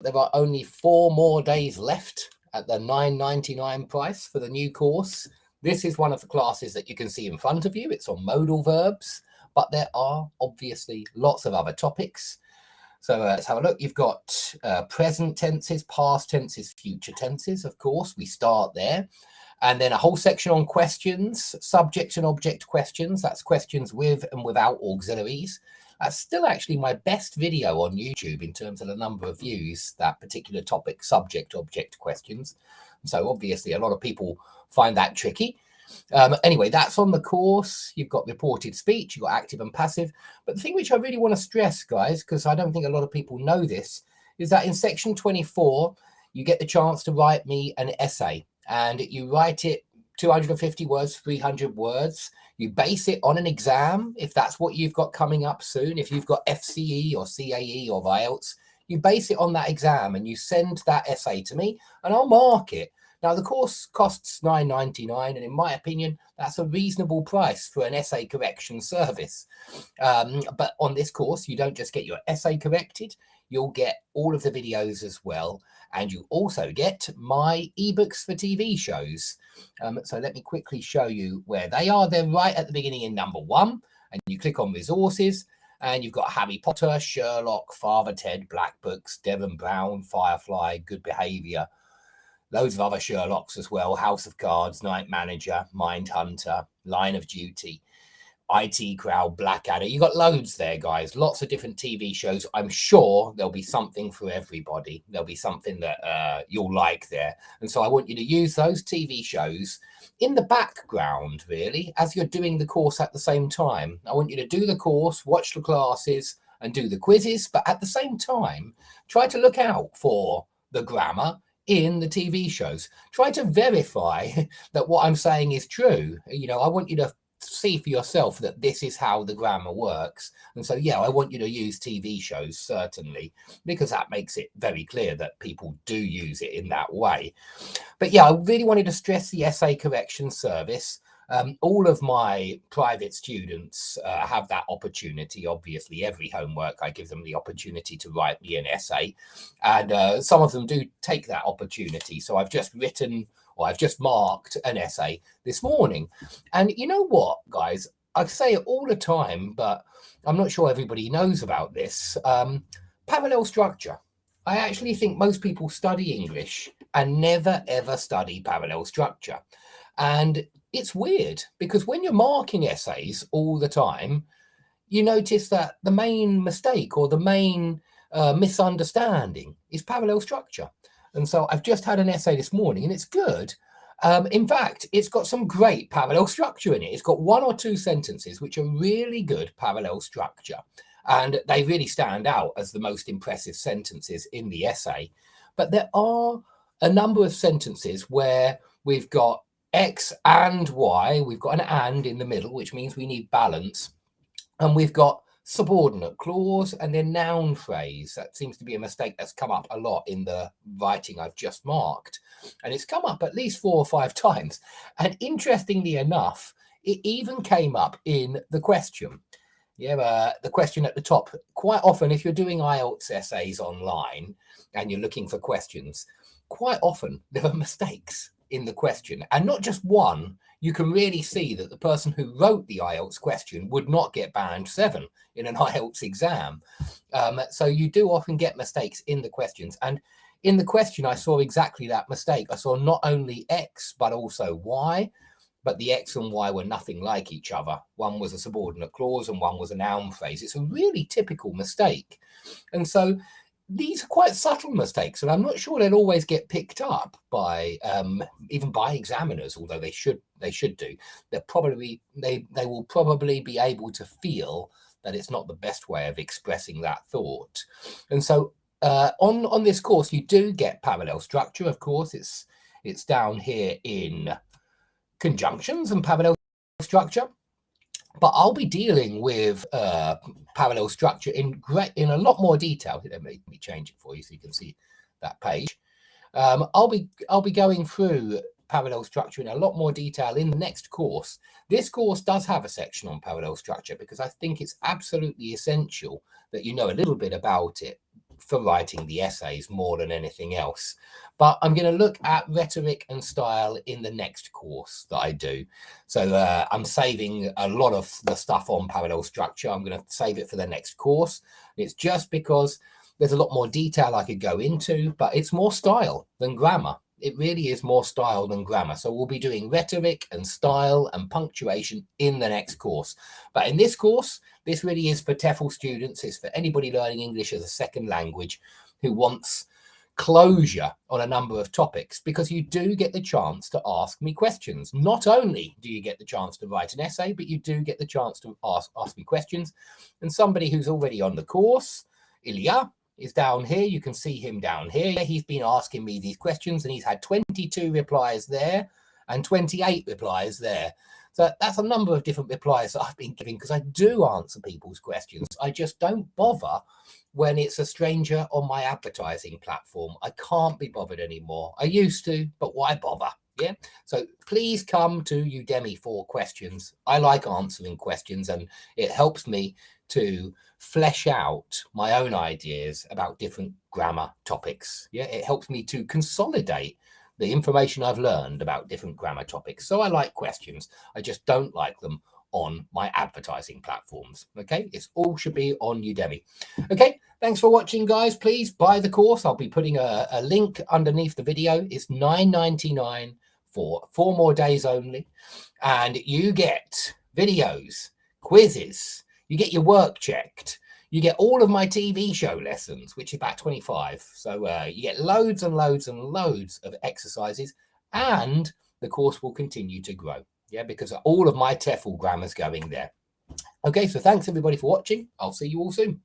there are only 4 more days left at the $9.99 price for the new course. This is one of the classes that you can see in front of you. It's on modal verbs, but there are obviously lots of other topics. So let's have a look. You've got present tenses, past tenses, future tenses, of course. We start there. And then a whole section on questions, subject and object questions. That's questions with and without auxiliaries. That's still actually my best video on YouTube in terms of the number of views, that particular topic, subject, object questions. So obviously a lot of people find that tricky. Anyway, that's on the course. You've got reported speech, you've got active and passive. But the thing which I really want to stress, guys, because I don't think a lot of people know this, is that in section 24, you get the chance to write me an essay. And you write it 250 words, 300 words. You base it on an exam, if that's what you've got coming up soon. If you've got FCE or CAE or IELTS, you base it on that exam and you send that essay to me and I'll mark it. Now, the course costs $9.99, and in my opinion, that's a reasonable price for an essay correction service. But on this course, you don't just get your essay corrected, you'll get all of the videos as well. And you also get my ebooks for TV shows. So let me quickly show you where they are. They're right at the beginning in number 1. And you click on resources. And you've got Harry Potter, Sherlock, Father Ted, Black Books, Devon Brown, Firefly, Good Behaviour. Loads of other Sherlocks as well. House of Cards, Night Manager, Mindhunter, Line of Duty, IT Crowd, Blackadder. You got loads there, guys. Lots of different TV shows. I'm sure there'll be something for everybody. There'll be something that you'll like there. And so I want you to use those TV shows in the background, really, as you're doing the course at the same time. I want you to do the course, watch the classes, and do the quizzes. But at the same time, try to look out for the grammar in the TV shows. Try to verify that what I'm saying is true. You know, I want you to see for yourself that this is how the grammar works. And so, yeah, I want you to use TV shows, certainly, because that makes it very clear that people do use it in that way. But yeah, I really wanted to stress the essay correction service. All of my private students have that opportunity. Obviously, every homework, I give them the opportunity to write me an essay. And some of them do take that opportunity. So I've just written, or I've just marked an essay this morning. And you know what, guys? I say it all the time, but I'm not sure everybody knows about this. Parallel structure. I actually think most people study English and never, ever study parallel structure. And it's weird because when you're marking essays all the time, you notice that the main mistake or the main misunderstanding is parallel structure. And so I've just had an essay this morning and it's good. In fact, it's got some great parallel structure in it. It's got 1 or 2 sentences which are really good parallel structure. And they really stand out as the most impressive sentences in the essay. But there are a number of sentences where we've got X and Y, we've got an and in the middle, which means we need balance. And we've got subordinate clause and then noun phrase. That seems to be a mistake that's come up a lot in the writing I've just marked. And it's come up at least 4 or 5 times. And interestingly enough, it even came up in the question. Yeah, the question at the top. Quite often, if you're doing IELTS essays online and you're looking for questions, quite often there are mistakes in the question, and not just one. You can really see that the person who wrote the IELTS question would not get band 7 in an IELTS exam. So you do often get mistakes in the questions. And in the question, I saw exactly that mistake. I saw not only X, but also Y, but the X and Y were nothing like each other. One was a subordinate clause and one was a noun phrase. It's a really typical mistake. And so these are quite subtle mistakes, and I'm not sure they'll always get picked up by even by examiners, although they should do. They will probably be able to feel that it's not the best way of expressing that thought. And so on this course, you do get parallel structure. Of course, it's down here in conjunctions and parallel structure. But I'll be dealing with parallel structure in a lot more detail. Let me change it for you so you can see that page. I'll be going through parallel structure in a lot more detail in the next course. This course does have a section on parallel structure because I think it's absolutely essential that you know a little bit about it. for writing the essays more than anything else. But I'm going to look at rhetoric and style in the next course that I do. So I'm saving a lot of the stuff on parallel structure. I'm going to save it for the next course. It's just because there's a lot more detail I could go into, but it's more style than grammar. It really is more style than grammar. So we'll be doing rhetoric and style and punctuation in the next course. But in this course, this really is for TEFL students. It's for anybody learning English as a second language who wants closure on a number of topics, because you do get the chance to ask me questions. Not only do you get the chance to write an essay, but you do get the chance to ask me questions. And somebody who's already on the course, Ilya, is down here. You can see him down here. He's been asking me these questions and he's had 22 replies there and 28 replies there. So that's a number of different replies that I've been giving, because I do answer people's questions. I just don't bother when it's a stranger on my advertising platform. I can't be bothered anymore. I used to, but why bother? Yeah. So please come to Udemy for questions. I like answering questions and it helps me to flesh out my own ideas about different grammar topics. Yeah, it helps me to consolidate the information I've learned about different grammar topics. So I like questions. I just don't like them on my advertising platforms. Okay, it's all should be on Udemy. Okay, thanks for watching, guys. Please buy the course. I'll be putting a link underneath the video. It's $9.99 for 4 more days only, and you get videos, quizzes, you get your work checked, you get all of my TV show lessons, which is about 25. So you get loads and loads and loads of exercises, and the course will continue to grow. Yeah, because all of my TEFL grammar's going there. Okay, so thanks everybody for watching. I'll see you all soon.